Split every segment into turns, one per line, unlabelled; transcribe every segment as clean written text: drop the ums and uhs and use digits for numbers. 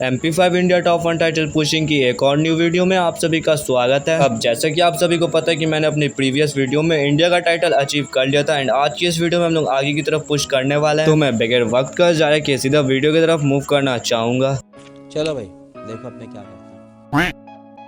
MP5 India top 1 title pushing की एक और न्यू वीडियो में आप सभी का स्वागत है। अब जैसे कि आप सभी को पता है कि मैंने अपनी प्रीवियस वीडियो में इंडिया का टाइटल अचीव कर लिया था एंड आज की इस वीडियो में हम लोग आगे की तरफ पुश करने वाले हैं। तो मैं बगैर वक्त का जाए के सीधा वीडियो की तरफ मूव करना चाहूंगा।
चलो भाई देखो अपने क्या करते हैं।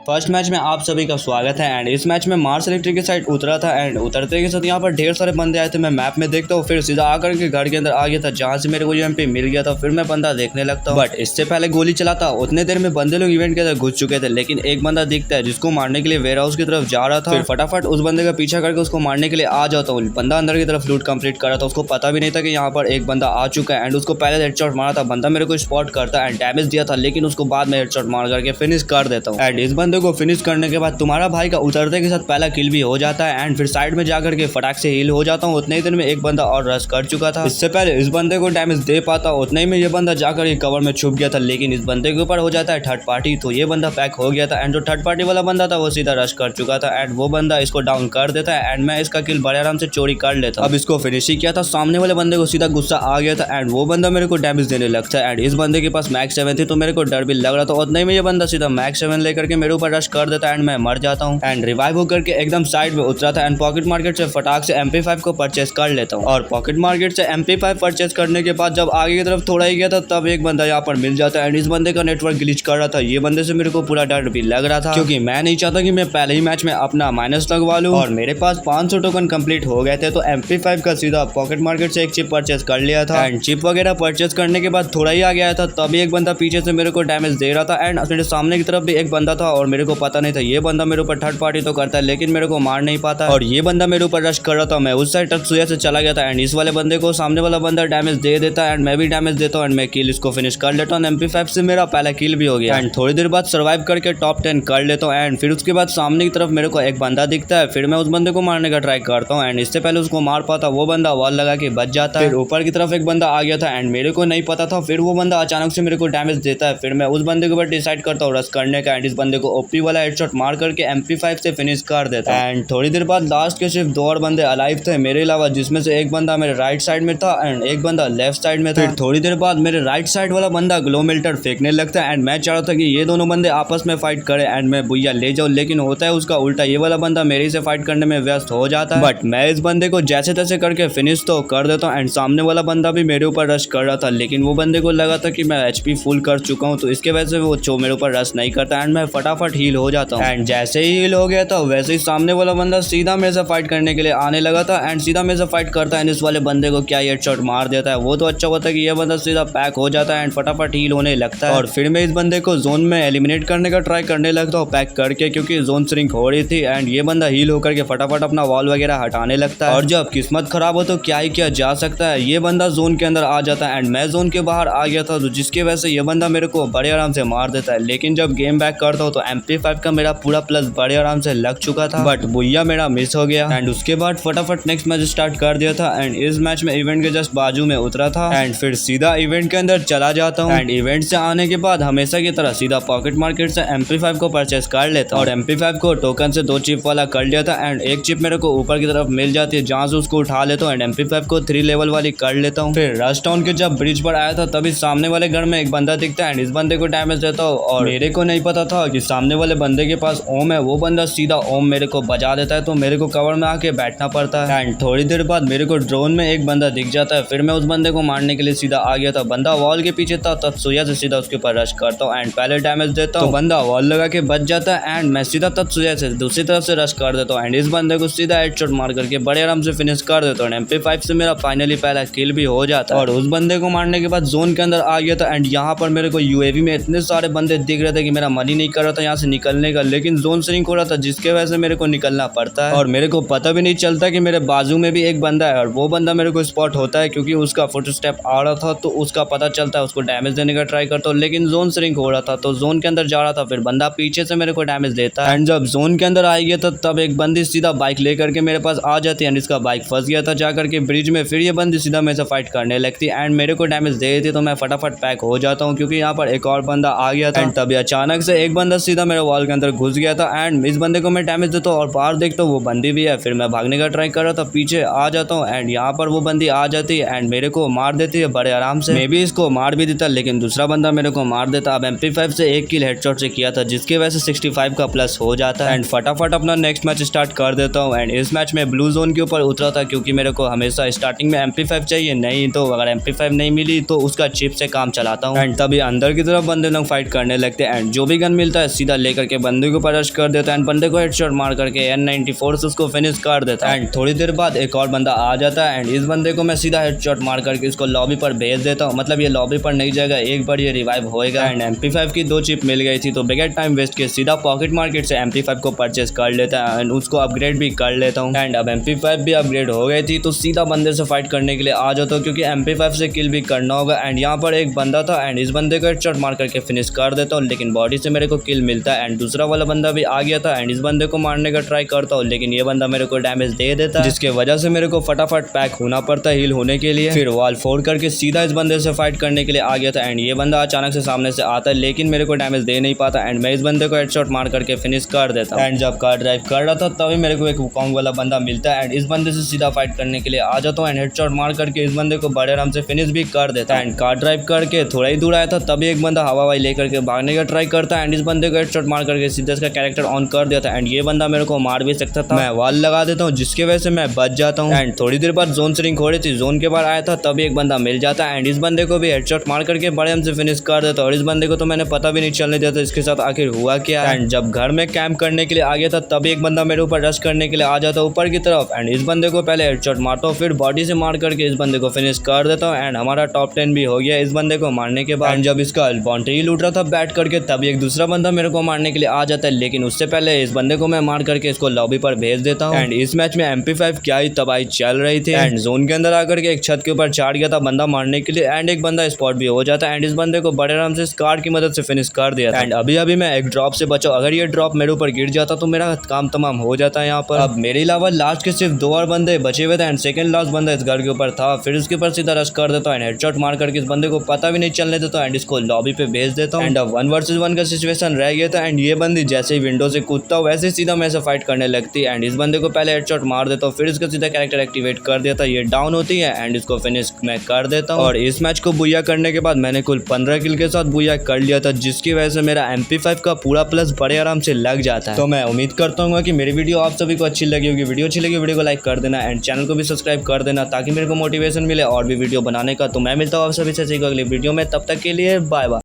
फर्स्ट मैच में आप सभी का स्वागत है एंड इस मैच में मार्स इलेक्ट्रिक की साइड उतरा था एंड उतरते के साथ यहाँ पर ढेर सारे बंदे आए थे। मैं मैप में देखता हूँ, फिर सीधा आकर के घर के अंदर आ गया था जहाँ से मेरे को यूएमपी मिल गया था। फिर मैं बंदा देखने लगता हूँ, बट इससे पहले गोली चलाता उतने देर में बंदे लोग इवेंट के अंदर घुस चुके थे। लेकिन एक बंदा दिखता है जिसको मारने के लिए वेयर हाउस की तरफ जा रहा था। फिर फटाफट उस बंदे का पीछा करके उसको मारने के लिए आ जाता हूँ। बंदा अंदर की तरफ लूट कंप्लीट कर रहा था, उसको पता भी नहीं था कि यहाँ पर एक बंदा आ चुका है एंड उसको पहले हेडशॉट मारा था। बंदा मेरे को स्पॉट करता एंड डैमेज दिया था, लेकिन उसको बाद में हेडशॉट मार करके फिनिश कर देता हूँ। एंड इस बंदे को फिनिश करने के बाद तुम्हारा भाई का उतरते के साथ पहला किल भी हो जाता है एंड फिर साइड में जाकर के फटाक से हील हो जाता हूँ। उतने ही देर में एक बंदा और रश कर चुका था। इससे पहले इस बंदे को डैमेज दे पाता उतने ही में ये बंदा जाकर ये कवर में छुप गया था, लेकिन इस बंदे के ऊपर हो जाता है थर्ड पार्टी। तो ये बंदा पैक हो गया था एंड जो थर्ड पार्टी वाला बंदा था वो सीधा रश कर चुका था एंड वो बंदा इसको डाउन कर देता है एंड मैं इसका किल बड़े आराम से चोरी कर लेता। अब इसको फिनिश ही किया था, सामने वाले बंदे को सीधा गुस्सा आ गया था एंड वो बंदा मेरे को डैमेज देने लगता है एंड इस बंदे के पास मैक्स 7 थी तो मेरे को डर भी लग रहा था। उतने ही में ये बंदा सीधा मैक्स 7 लेकर के मेरे ऊपर रश कर देता है एंड मैं मर जाता हूँ एंड रिवाइव होकर के एकदम साइड में उतरा था एंड पॉकेट मार्केट से फटाक से MP5 को परचेस कर लेता हूँ। और पॉकेट मार्केट से MP5 परचेस करने के बाद जब आगे की तरफ थोड़ा ही गया था तब एक बंदा यहाँ पर मिल जाता है एंड इस बंदे का नेटवर्क ग्लिच कर रहा था। ये बंदे से मेरे को पूरा डर भी लग रहा था क्योंकि मैं नहीं चाहता कि मैं पहले ही मैच में अपना माइनस लगवा लूं। और मेरे पास 500 टोकन कंप्लीट हो गए थे तो MP5 का सीधा पॉकेट मार्केट से एक चिप परचेस कर लिया था एंड चिप वगैरह परचेस करने के बाद थोड़ा ही आ गया था तभी एक बंदा पीछे से मेरे को डैमेज दे रहा था एंड मेरे सामने की तरफ भी एक बंदा था और मेरे को पता नहीं था। ये बंदा मेरे ऊपर थर्ड पार्टी तो करता है लेकिन मेरे को मार नहीं पाता और ये बंदा मेरे ऊपर रश कर रहा था। मैं उस साइड टत्सुया से चला गया था एंड इस वाले बंदे को सामने वाला बंदा डैमेज दे देता है एंड मैं भी डैमेज देता हूँ एंड मैं किल इसको फिनिश कर लेता हूँ। MP5 से मेरा पहला किल भी हो गया एंड थोड़ी देर बाद सर्वाइव करके टॉप 10 कर लेता हूँ एंड फिर उसके बाद सामने की तरफ मेरे को एक बंदा दिखता है। फिर मैं उस बंदे को मारने का ट्राई करता हूँ एंड इससे पहले उसको मार पाता वो बंदा वॉल लगा के बच जाता है। फिर ऊपर की तरफ एक बंदा आ गया था एंड मेरे को नहीं पता था। फिर वो बंदा अचानक से मेरे को डैमेज देता है। फिर मैं उस बंदे के ऊपर डिसाइड करता हूँ रश करने का एंड इस बंदे को ओपी वाला हेडशॉट मार करके MP5 से फिनिश कर देता है एंड थोड़ी देर बाद लास्ट के सिर्फ 2 और बंदे अलाइव थे मेरे अलावा, जिसमें से एक बंदा मेरे राइट साइड में था एंड एक बंदा लेफ्ट साइड में था। फिर थोड़ी देर बाद मेरे राइट साइड वाला बंदा ग्लो मेल्टर फेंकने लगता है एंड मैं चाह रहा था कि ये दोनों बंदे आपस में फाइट करे एंड मैं बुइया ले जाऊं, लेकिन होता है उसका उल्टा। ये वाला बंदा मेरे से फाइट करने में व्यस्त हो जाता है बट मैं इस बंदे को जैसे तैसे करके फिनिश तो कर देता हूँ एंड सामने वाला बंदा भी मेरे ऊपर रश कर रहा था लेकिन वो बंदे को लगा था कि मैं HP फुल कर चुका हूँ तो इसके वजह से वो मेरे ऊपर रश नहीं करता एंड मैं फटाफट हील हो जाता हूँ एंड जैसे ही हील हो गया था वैसे ही सामने वाला बंदा सीधा मेरे से फाइट करने के लिए आने लगा था एंड सीधा मेरे से फाइट करता है। इस वाले बंदे को क्या हेडशॉट मार देता है। वो तो अच्छा होता है कि ये बंदा सीधा पैक हो जाता है एंड फटाफट हील होने लगता है और फिर मैं इस बंदे को जोन में एलिमिनेट करने का ट्राई करने लगता हूँ पैक करके, क्योंकि जोन श्रिंक हो रही थी एंड ये बंदा हील होकर के फटाफट अपना वॉल वगैरह हटाने लगता है। और जब किस्मत खराब हो तो क्या ही किया जा सकता है, ये बंदा जोन के अंदर आ जाता है एंड मैं जोन के बाहर आ गया था तो जिसकी वजह से ये बंदा मेरे को बड़े आराम से मार देता है। लेकिन जब गेम बैक करता हूँ तो MP5 का मेरा पूरा प्लस बड़े आराम से लग चुका था बट बुइया मेरा मिस हो गया एंड उसके बाद फटाफट नेक्स्ट मैच स्टार्ट कर दिया था एंड इस मैच में इवेंट के जस्ट बाजू में उतरा था एंड फिर सीधा इवेंट के अंदर चला जाता हूँ एंड इवेंट से आने के बाद हमेशा की तरह सीधा पॉकेट मार्केट से MP5 को परचेस कर लेता और MP5 को टोकन से 2 चिप वाला कर लिया था एंड एक चिप मेरे को ऊपर की तरफ मिल जाती है जहाँ से उसको उठा लेता हूँ एंड MP5 को 3 लेवल वाली कर लेता हूँ। फिर रश टाउन के जब ब्रिज पर आया था तभी सामने वाले घर में एक बंदा दिखता है एंड इस बंदे को डैमेज देता हूँ और मेरे को नहीं पता था कि सामने वाले बंदे के पास ओम है। वो बंदा सीधा ओम मेरे को बजा देता है तो मेरे को कवर में आके बैठना पड़ता है एंड थोड़ी देर बाद मेरे को ड्रोन में एक बंदा दिख जाता है। फिर मैं उस बंदे को मारने के लिए सीधा आ गया था। बंदा वॉल के पीछे था तत्सुया से सीधा उसके ऊपर रश करता हूँ एंड पहले डैमेज देता हूँ तो बंदा वॉल लगा के बच जाता है एंड मैं सीधा तत्सुया से दूसरी तरफ से रश कर देता हूँ एंड इस बंदे को सीधा हेडशॉट मार करके बड़े आराम से फिनिश कर देता हूँ। MP5 से मेरा फाइनली पहला किल भी हो जाता है और उस बंदे को मारने के बाद जोन के अंदर आ गया था एंड यहाँ पर मेरे को UAV में इतने सारे बंदे दिख रहे थे कि मेरा मन ही नहीं कर रहा था यहाँ से निकलने का, लेकिन जोन श्रिंक हो रहा था जिसके वजह से मेरे को निकलना पड़ता है और मेरे को पता भी नहीं चलता कि मेरे बाजू में भी एक बंदा है और वो बंदा मेरे को स्पॉट होता है क्योंकि उसका फुटस्टेप आ रहा था तो उसका पता चलता है। उसको डैमेज देने का ट्राई करता हूँ लेकिन जोन श्रिंक हो रहा था तो जोन के अंदर जा रहा था। फिर बंदा पीछे से मेरे को डैमेज देता है एंड जब जोन के अंदर आ गया था तब एक बंदी सीधा बाइक लेकर के मेरे पास आ जाती है एंड इसका बाइक फंस गया था जाकर के ब्रिज में। फिर ये बंदी सीधा मेरे से फाइट करने लगती है एंड मेरे को डैमेज दे देती तो मैं फटाफट पैक हो जाता हूँ क्योंकि यहाँ पर एक और बंदा आ गया था एंड तभी अचानक से एक बंदा सीधा सीधा मेरे वॉल के अंदर घुस गया था एंड इस बंदे को मैं डैमेज देता हूँ और बाहर देखता हूँ वो बंदी भी है। फिर मैं भागने का ट्राई कर रहा था, पीछे आ जाता हूँ एंड यहाँ पर वो बंदी आ जाती है एंड मेरे को मार देती है बड़े आराम से। मैं भी इसको मार भी देता लेकिन दूसरा बंदा मेरे को मार देता। अब MP5 से एक किल हेडशॉट से किया था जिसकी वजह से 65 का प्लस हो जाता है एंड फटाफट अपना नेक्स्ट मैच स्टार्ट कर देता हूँ। एंड इस मैच में ब्लू जोन के ऊपर उतरा था क्योंकि मेरे को हमेशा स्टार्टिंग में MP5 चाहिए, नहीं तो अगर MP5 नहीं मिली तो उसका चिप से काम चलाता हूँ। एंड तभी अंदर की तरफ बंदे लोग फाइट करने लगते हैं एंड जो भी गन मिलता है सीधा लेकर के बंदे को रश कर देता है एंड बंदे को हेडशॉट मार करके N94 से उसको फिनिश कर देता है। एंड थोड़ी देर बाद एक और बंदा आ जाता है एंड इस बंदे को मैं सीधा हेडशॉट मार करके इसको लॉबी पर भेज देता हूँ। मतलब ये लॉबी पर नहीं जाएगा, एक बार ये रिवाइव होएगा। एंड MP5 की 2 चिप मिल गई थी तो बगैर टाइम वेस्ट के सीधा पॉकेट मार्केट से MP5 को परचेस कर लेता है एंड उसको अपग्रेड भी कर लेता हूँ। एंड अब MP5 भी अपग्रेड हो गई थी तो सीधा बंदे से फाइट करने के लिए आ जाता हूँ क्योंकि MP5 से किल भी करना होगा। एंड यहाँ पर एक बंदा था एंड इस बंदे को हेडशॉट मार करके फिनिश कर देता हूँ लेकिन बॉडी से मेरे को किल मिलता है एंड दूसरा वाला बंदा भी आ गया था एंड इस बंदे को मारने का ट्राई करता हूँ लेकिन ये बंदा मेरे को डैमेज दे देता है जिसके वजह से मेरे को फटाफट पैक होना पड़ता है हील होने के लिए। फिर वॉल फोड़ करके सीधा इस बंदे से फाइट करने के लिए आ गया था एंड ये बंदा अचानक से सामने से आता है लेकिन मेरे को डैमेज दे नहीं पाता एंड मैं इस बंदे को हेडशॉट मार करके फिनिश कर देता हूँ। एंड जब कार ड्राइव कर रहा था तभी मेरे को एक वुकोंग वाला बंदा मिलता है एंड इस बंदे से सीधा फाइट करने के लिए आ जाता हूँ एंड हेडशॉट मार करके इस बंदे को बड़े आराम से फिनिश भी कर देता है। एंड कार ड्राइव करके थोड़ा ही दूर आया था तभी एक बंदा हवा लेकर के भागने का ट्राई करता है एंड इस बंदे को हेडशॉट मार करके सीधा इसका कैरेक्टर ऑन कर देता है एंड ये बंदा मेरे को मार भी सकता था। मैं वॉल लगा देता हूँ जिसकी वजह से मैं बच जाता हूँ। एंड थोड़ी देर बाद जोन सिरिंग हो रही थी, जोन के बाद आया था तभी एक बंदा मिल जाता है एंड इस बंदे को भी हेडशॉट मार करके बड़े आराम से फिनिश कर देता और इस बंदे को तो मैंने पता भी नहीं चलने दिया था इसके साथ आखिर हुआ क्या। एंड जब घर में कैंप करने के लिए आ गया था तभी एक बंदा मेरे ऊपर रश करने के लिए आ जाता ऊपर की तरफ एंड इस बंदे को पहले हेडशॉट मारता हूँ फिर बॉडी से मार करके इस बंदे को फिनिश कर देता हूँ एंड हमारा टॉप 10 भी हो गया इस बंदे को मारने के बाद। जब इसका बाउंड्री लूट रहा था बैठ करके तभी एक दूसरा बंदा मेरे को मारने के लिए आ जाता है लेकिन उससे पहले इस बंदे को मैं मार करके इसको लॉबी पर भेज देता हूँ। एंड इस मैच में MP5 क्या ही तबाही चल रही थी एंड जोन के अंदर आकर के एक छत के ऊपर चढ़ गया था बंदा मारने के लिए एंड एक बंदा स्पॉट भी हो जाता है एंड इस बंदे को बड़े आराम से स्कार की मदद से फिनिश कर दिया एंड अभी मैं एक ड्रॉप से बचा, अगर ये ड्रॉप मेरे ऊपर गिर जाता तो मेरा काम तमाम हो जाता है यहाँ पर। अब मेरे अलावा लास्ट के सिर्फ 2 और बंदे बचे हुए थे एंड सेकंड लास्ट बंदा इस घर के ऊपर था। फिर उसके ऊपर सीधा रश कर देता एंड हेडशॉट मार करके इस बंदे को पता भी नहीं चलने देता एंड इसको लॉबी पे भेज देता हूँ। एंड अब 1 वर्सेस 1 का सिचुएशन रह गया था एंड ये बंदी जैसे ही विंडो से कूदता वैसे सीधा मेरे से फाइट करने लगती एंड इस बंदे को पहले हेडशॉट मार देता हूँ फिर इसका सीधा कैरेक्टर एक्टिवेट कर देता, ये डाउन होती है एंड इसको फिनिश मैं कर देता हूँ। और इस मैच को बुया करने के बाद मैंने कुल 15 किल के साथ बुया कर लिया था जिसकी वजह से मेरा MP5 का पूरा प्लस बड़े आराम से लग जाता है। तो मैं उम्मीद करता हूँ कि मेरी वीडियो आप सभी को अच्छी लगी होगी। वीडियो अच्छी लगी वीडियो को लाइक कर देना एंड चैनल को भी सब्सक्राइब कर देना ताकि मेरे को मोटिवेशन मिले और भी वीडियो बनाने का। तो मैं मिलता हूँ आप सभी से अगली वीडियो में, तब तक के लिए बाय बाय।